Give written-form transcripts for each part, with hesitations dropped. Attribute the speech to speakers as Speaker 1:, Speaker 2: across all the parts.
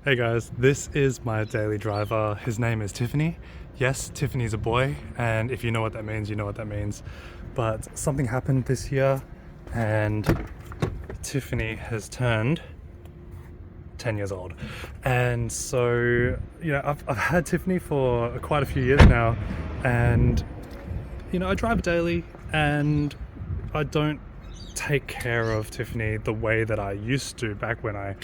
Speaker 1: Hey guys, this is my daily driver. His name is Tiffany. Yes, Tiffany's a boy, and if you know what that means, you know what that means. But something happened this year, and Tiffany has turned 10 years old. And so, I've had Tiffany for quite a few years now, and I drive daily, and I don't take care of Tiffany the way that I used to back when I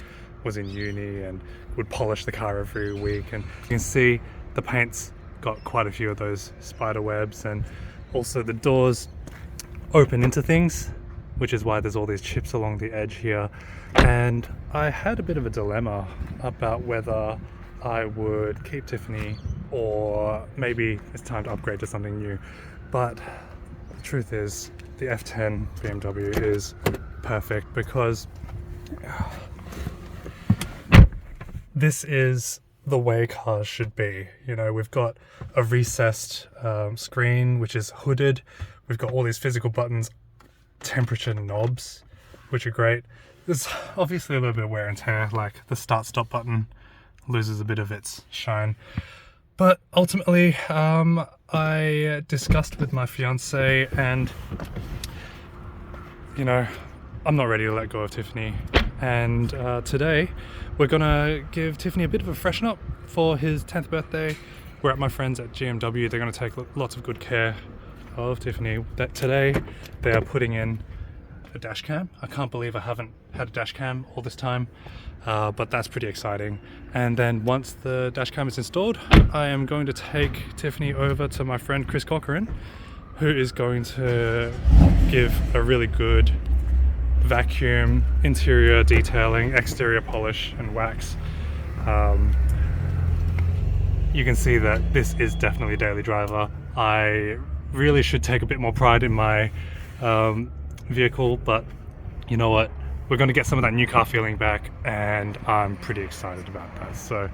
Speaker 1: was in uni and would polish the car every week. And you can see the paint's got quite a few of those spider webs, and also the doors open into things, which is why there's all these chips along the edge here. And I had a bit of a dilemma about whether I would keep Tiffany or maybe it's time to upgrade to something new. But the truth is the F10 BMW is perfect because this is the way cars should be. We've got a recessed screen which is hooded. We've got all these physical buttons, temperature knobs, which are great. There's obviously a little bit of wear and tear, like the start stop button loses a bit of its shine. But ultimately, I discussed with my fiance, and I'm not ready to let go of Tiffany. And today we're gonna give Tiffany a bit of a freshen up for his 10th birthday. We're at my friends at BMW. They're gonna take lots of good care of Tiffany. That today they are putting in a dash cam. I can't believe I haven't had a dash cam all this time, but that's pretty exciting. And then once the dash cam is installed, I am going to take Tiffany over to my friend Chris Corcoran, who is going to give a really good vacuum, interior detailing, exterior polish and wax. You can see that this is definitely a daily driver. I really should take a bit more pride in my vehicle, but you know what, we're going to get some of that new car feeling back, and I'm pretty excited about that. So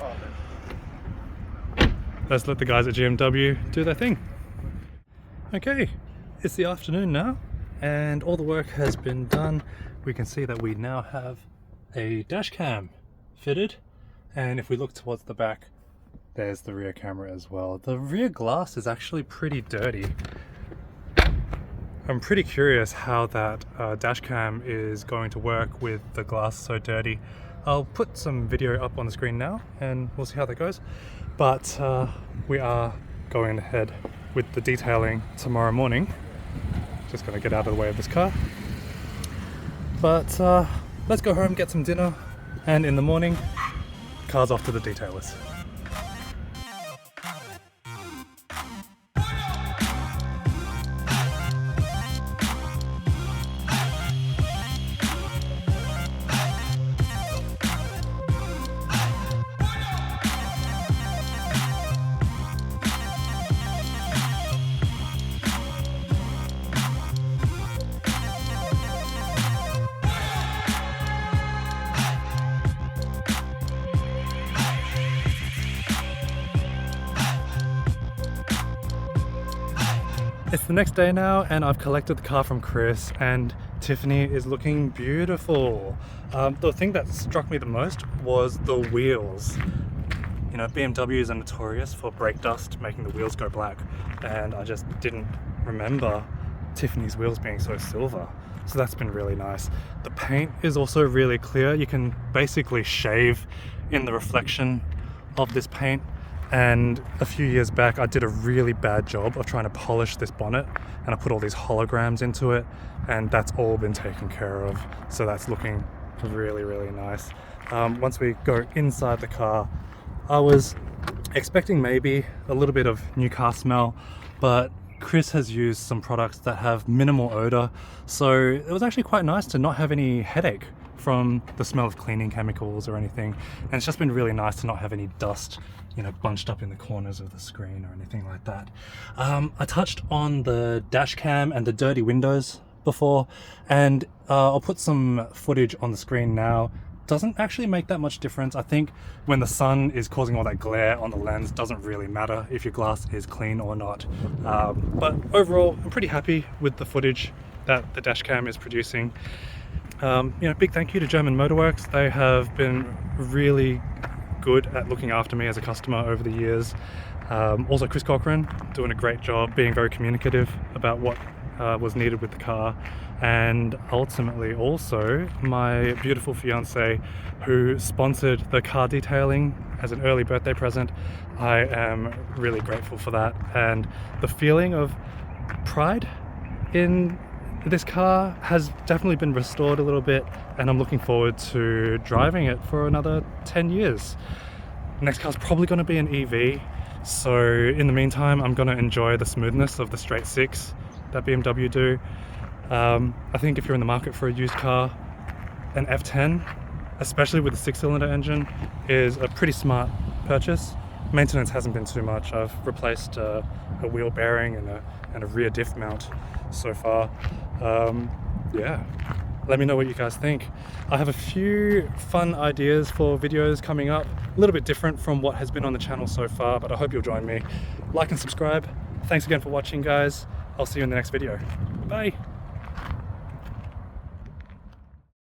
Speaker 1: let's let the guys at BMW do their thing. Okay, it's the afternoon now and all the work has been done. We can see that we now have a dash cam fitted, and if we look towards the back, there's the rear camera as well. The rear glass is actually pretty dirty. I'm pretty curious how that dash cam is going to work with the glass so dirty. I'll put some video up on the screen now and we'll see how that goes. But we are going ahead with the detailing tomorrow morning. Just gonna get out of the way of this car. But let's go home, get some dinner, and in the morning, car's off to the detailers. It's the next day now, and I've collected the car from Chris, and Tiffany is looking beautiful. The thing that struck me the most was the wheels. BMWs are notorious for brake dust, making the wheels go black, and I just didn't remember Tiffany's wheels being so silver. So that's been really nice. The paint is also really clear. You can basically shave in the reflection of this paint. And a few years back, I did a really bad job of trying to polish this bonnet, and I put all these holograms into it, and that's all been taken care of. So that's looking really, really nice. Once we go inside the car, I was expecting maybe a little bit of new car smell, but Chris has used some products that have minimal odor. So it was actually quite nice to not have any headache from the smell of cleaning chemicals or anything. And it's just been really nice to not have any dust bunched up in the corners of the screen or anything like that. I touched on the dash cam and the dirty windows before, and I'll put some footage on the screen now. Doesn't actually make that much difference. I think when the sun is causing all that glare on the lens, doesn't really matter if your glass is clean or not. But overall, I'm pretty happy with the footage that the dash cam is producing. Big thank you to German Motorworks. They have been really good at looking after me as a customer over the years. Also Chris Cochran doing a great job, being very communicative about what was needed with the car, and ultimately also my beautiful fiance who sponsored the car detailing as an early birthday present. I am really grateful for that, and the feeling of pride in this car has definitely been restored a little bit, and I'm looking forward to driving it for another 10 years. Next car's probably going to be an EV, so in the meantime I'm going to enjoy the smoothness of the straight six that BMW do. I think if you're in the market for a used car, an F10, especially with a 6-cylinder engine, is a pretty smart purchase. Maintenance hasn't been too much. I've replaced a wheel bearing and a rear diff mount so far. Yeah, let me know what you guys think. I have a few fun ideas for videos coming up, a little bit different from what has been on the channel so far, but I hope you'll join me. Like and subscribe. Thanks again for watching, guys. I'll see you in the next video. Bye.